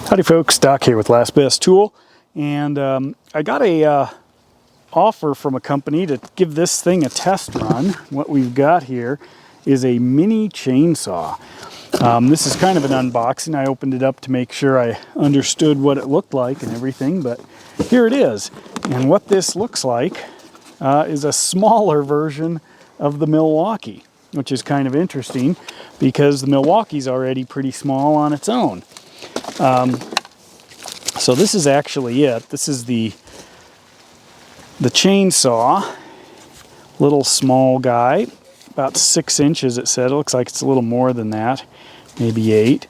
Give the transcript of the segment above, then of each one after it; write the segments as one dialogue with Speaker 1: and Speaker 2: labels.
Speaker 1: Howdy folks, Doc here with Last Best Tool, and I got a offer from a company to give this thing a test run. What we've got here is a mini chainsaw. This is kind of an unboxing. I opened it up to make sure I understood what it looked like and everything, but here it is. And what this looks like is a smaller version of the Milwaukee, which is kind of interesting because the Milwaukee's already pretty small on its own. So this is actually it. This is the chainsaw, little small guy, about 6 inches it said. It looks like it's a little more than that, maybe 8.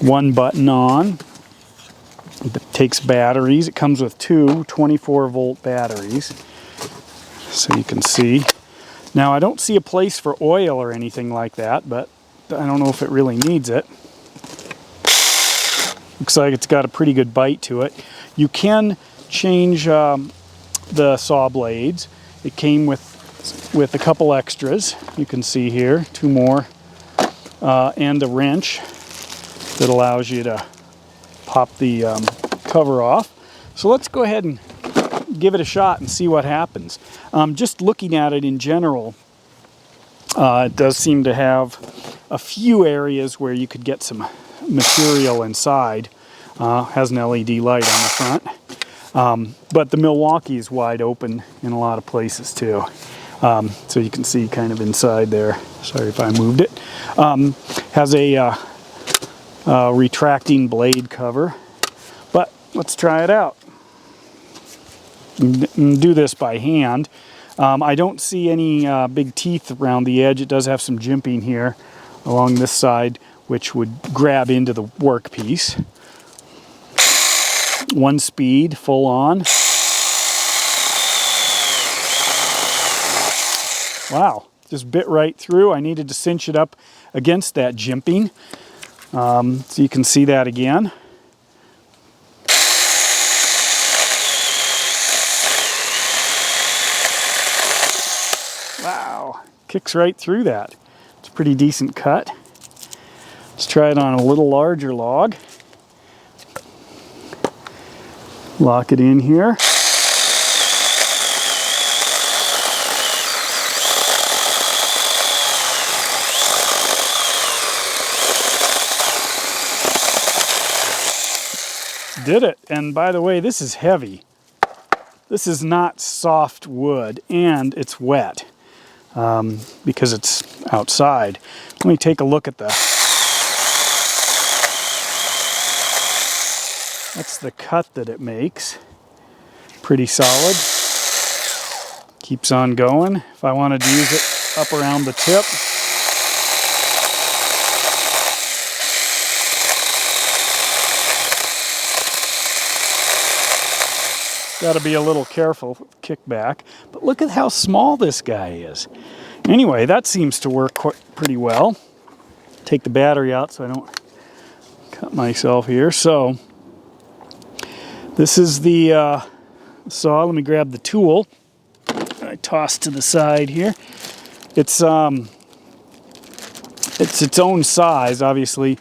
Speaker 1: One button on. It takes batteries. It comes with two 24-volt batteries, so you can see. Now I don't see a place for oil or anything like that, but I don't know if it really needs it. Looks like it's got a pretty good bite to it. You can change the saw blades. It came with a couple extras. You can see here, 2 more, and a wrench that allows you to pop the cover off. So let's go ahead and give it a shot and see what happens. Just looking at it in general, it does seem to have a few areas where you could get some material inside. Has an LED light on the front, but the Milwaukee is wide open in a lot of places too, so you can see kind of inside there. Sorry if I moved it. Has a retracting blade cover, but let's try it out and do this by hand. I don't see any big teeth around the edge. It does have some jimping here along this side, which would grab into the workpiece. 1 speed, full on. Wow, just bit right through. I needed to cinch it up against that jimping. So you can see that again. Wow, kicks right through that. It's a pretty decent cut. Let's try it on a little larger log. Lock it in here. Did it. And by the way, this is heavy. This is not soft wood, and it's wet because it's outside. Let me take a look at that's the cut that it makes. Pretty solid. Keeps on going. If I wanted to use it up around the tip. Got to be a little careful, kickback. But look at how small this guy is. Anyway, that seems to work pretty well. Take the battery out so I don't cut myself here. So this is the saw. Let me grab the tool. I toss to the side here. It's its own size, obviously.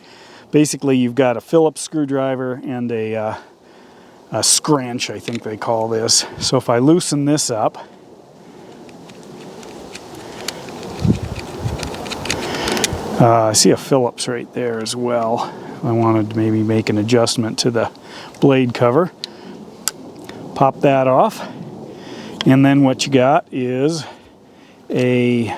Speaker 1: Basically, you've got a Phillips screwdriver and a scranch, I think they call this. So if I loosen this up, I see a Phillips right there as well. I wanted to maybe make an adjustment to the blade cover. Pop that off, and then what you got is a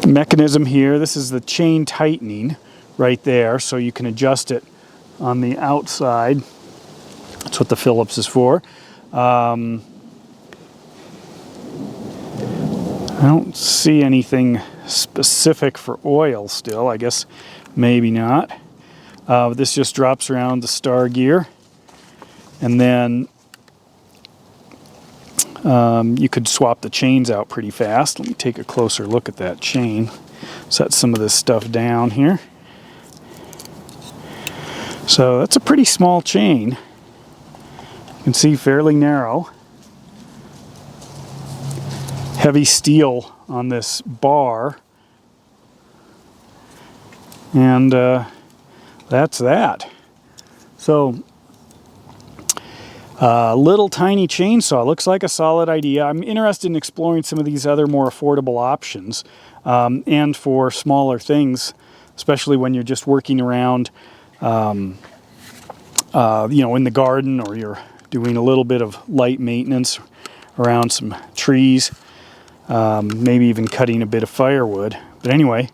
Speaker 1: mechanism here. This is the chain tightening right there, so you can adjust it on the outside. That's what the Phillips is for. I don't see anything specific for oil still. I guess maybe not. This just drops around the star gear. And then you could swap the chains out pretty fast. Let me take a closer look at that chain. Set some of this stuff down here. So that's a pretty small chain. You can see fairly narrow. Heavy steel on this bar. And that's that. So, little tiny chainsaw looks like a solid idea. I'm interested in exploring some of these other more affordable options, and for smaller things, especially when you're just working around, you know, in the garden, or you're doing a little bit of light maintenance around some trees, maybe even cutting a bit of firewood. But anyway,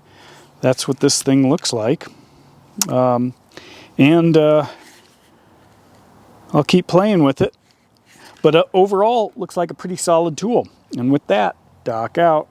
Speaker 1: that's what this thing looks like. I'll keep playing with it. But overall, looks like a pretty solid tool. And with that, Doc out.